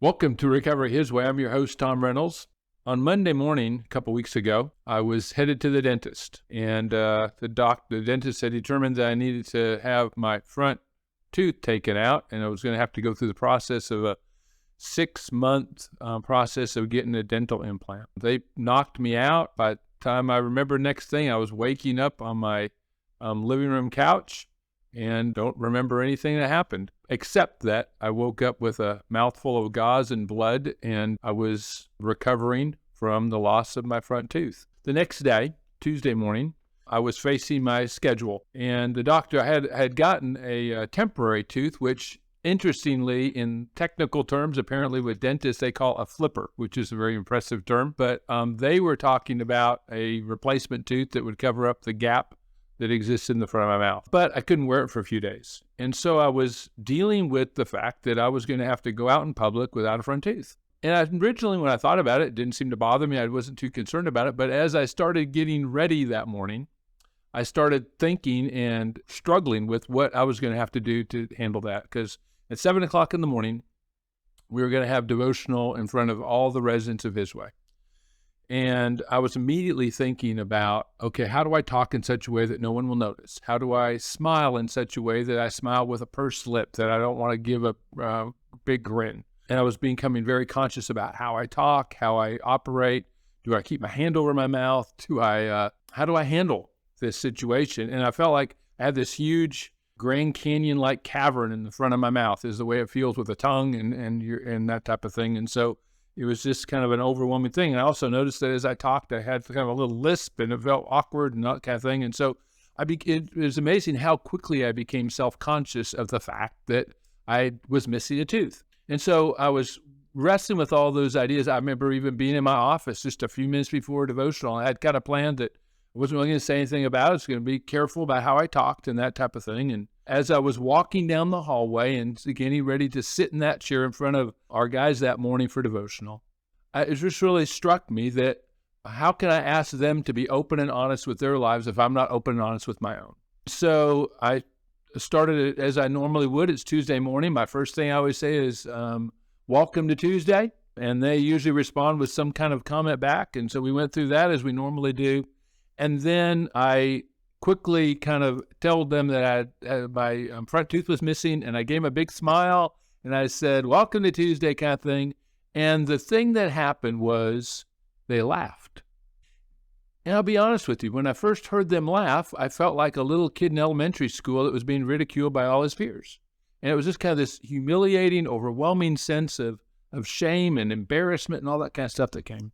Welcome to Recover His Way. I'm your host, Tom Reynolds. On Monday morning, a couple weeks ago, I was headed to the dentist, and the dentist had determined that I needed to have my front tooth taken out, and I was going to have to go through the process of a 6-month process of getting a dental implant. They knocked me out. By the time I remember next thing, I was waking up on my living room couch and don't remember anything that happened, except that I woke up with a mouthful of gauze and blood, and I was recovering from the loss of my front tooth. The next day, Tuesday morning, I was facing my schedule, and the doctor had gotten a temporary tooth, which interestingly, in technical terms, apparently with dentists, they call a flipper, which is a very impressive term. But they were talking about a replacement tooth that would cover up the gap that exists in the front of my mouth. But I couldn't wear it for a few days. And so I was dealing with the fact that I was going to have to go out in public without a front tooth. And originally, when I thought about it, it didn't seem to bother me. I wasn't too concerned about it. But as I started getting ready that morning, I started thinking and struggling with what I was going to have to do to handle that. Because at 7 o'clock in the morning, we were going to have devotional in front of all the residents of His Way. And I was immediately thinking about, okay, how do I talk in such a way that no one will notice? How do I smile in such a way that I smile with a pursed lip, that I don't want to give a big grin? And I was becoming very conscious about how I talk, how I operate. Do I keep my hand over my mouth? How do I handle this situation? And I felt like I had this huge Grand Canyon-like cavern in the front of my mouth, is the way it feels with the tongue and that type of thing. And so it was just kind of an overwhelming thing. And I also noticed that as I talked, I had kind of a little lisp, and it felt awkward and that kind of thing. And so it was amazing how quickly I became self-conscious of the fact that I was missing a tooth. And so I was wrestling with all those ideas. I remember even being in my office just a few minutes before devotional. I had kind of planned that I wasn't really going to say anything about it. I was going to be careful about how I talked and that type of thing. And as I was walking down the hallway and getting ready to sit in that chair in front of our guys that morning for devotional, it just really struck me that how can I ask them to be open and honest with their lives if I'm not open and honest with my own? So I started it as I normally would. It's Tuesday morning. My first thing I always say is, welcome to Tuesday. And they usually respond with some kind of comment back. And so we went through that as we normally do. And then I quickly kind of told them that my front tooth was missing, and I gave them a big smile, and I said, welcome to Tuesday kind of thing. And the thing that happened was they laughed. And I'll be honest with you, when I first heard them laugh, I felt like a little kid in elementary school that was being ridiculed by all his peers. And it was just kind of this humiliating, overwhelming sense of shame and embarrassment and all that kind of stuff that came.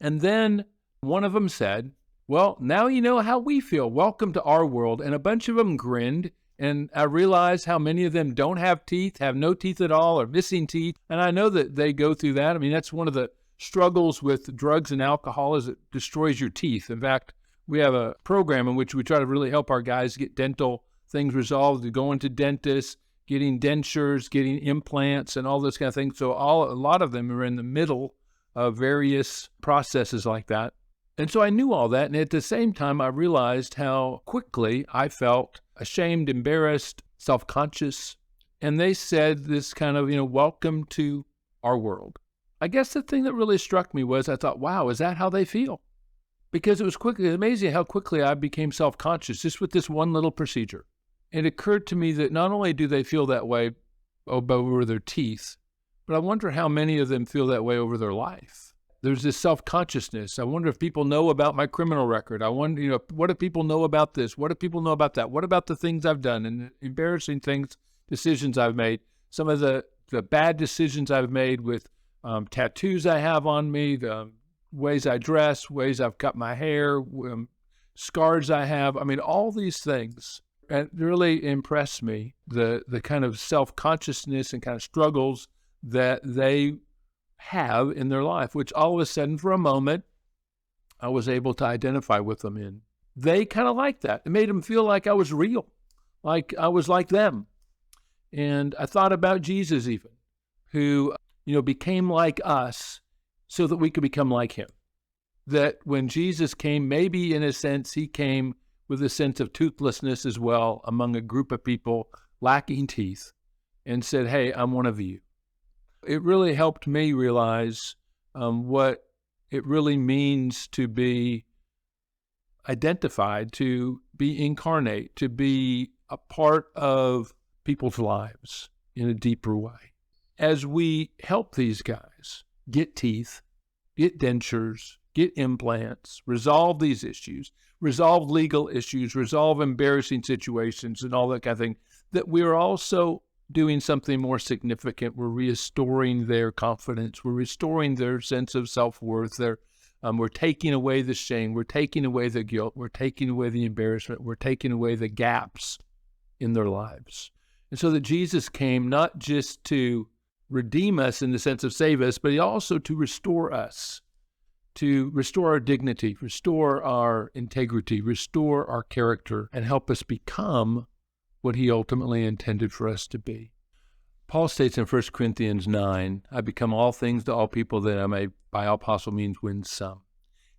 And then one of them said, well, now you know how we feel. Welcome to our world. And a bunch of them grinned, and I realized how many of them don't have teeth, have no teeth at all, or missing teeth. And I know that they go through that. I mean, that's one of the struggles with drugs and alcohol, is it destroys your teeth. In fact, we have a program in which we try to really help our guys get dental things resolved, going to dentists, getting dentures, getting implants, and all those kind of things. So a lot of them are in the middle of various processes like that. And so I knew all that, and at the same time, I realized how quickly I felt ashamed, embarrassed, self-conscious. And they said this kind of, welcome to our world. I guess the thing that really struck me was I thought, wow, is that how they feel? Because it was amazing how quickly I became self-conscious just with this one little procedure. It occurred to me that not only do they feel that way over their teeth, but I wonder how many of them feel that way over their life. There's this self-consciousness. I wonder if people know about my criminal record. I wonder, what do people know about this? What do people know about that? What about the things I've done and the embarrassing decisions I've made? Some of the bad decisions I've made with tattoos I have on me, the ways I dress, ways I've cut my hair, scars I have. I mean, all these things. And it really impressed me, the kind of self-consciousness and kind of struggles that they have in their life, which all of a sudden for a moment, I was able to identify with them in. They kind of liked that. It made them feel like I was real, like I was like them. And I thought about Jesus even, who, became like us so that we could become like him. That when Jesus came, maybe in a sense, he came with a sense of toothlessness as well among a group of people lacking teeth and said, hey, I'm one of you. It really helped me realize what it really means to be identified, to be incarnate, to be a part of people's lives in a deeper way. As we help these guys get teeth, get dentures, get implants, resolve these issues, resolve legal issues, resolve embarrassing situations and all that kind of thing, that we are also doing something more significant. We're restoring their confidence. We're restoring their sense of self-worth. We're taking away the shame. We're taking away the guilt. We're taking away the embarrassment. We're taking away the gaps in their lives. And so that Jesus came not just to redeem us in the sense of save us, but also to restore us, to restore our dignity, restore our integrity, restore our character, and help us become what he ultimately intended for us to be. Paul states in 1 Corinthians 9, I become all things to all people that I may by all possible means win some.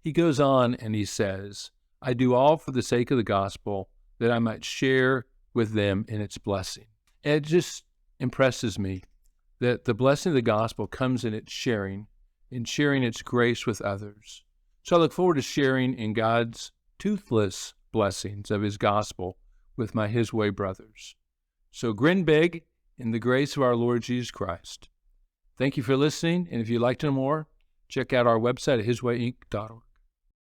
He goes on and he says, I do all for the sake of the gospel that I might share with them in its blessing. And it just impresses me that the blessing of the gospel comes in sharing its grace with others. So I look forward to sharing in God's toothless blessings of his gospel with my His Way brothers. So grin big in the grace of our Lord Jesus Christ. Thank you for listening, and if you'd like to know more, check out our website at hiswayinc.org.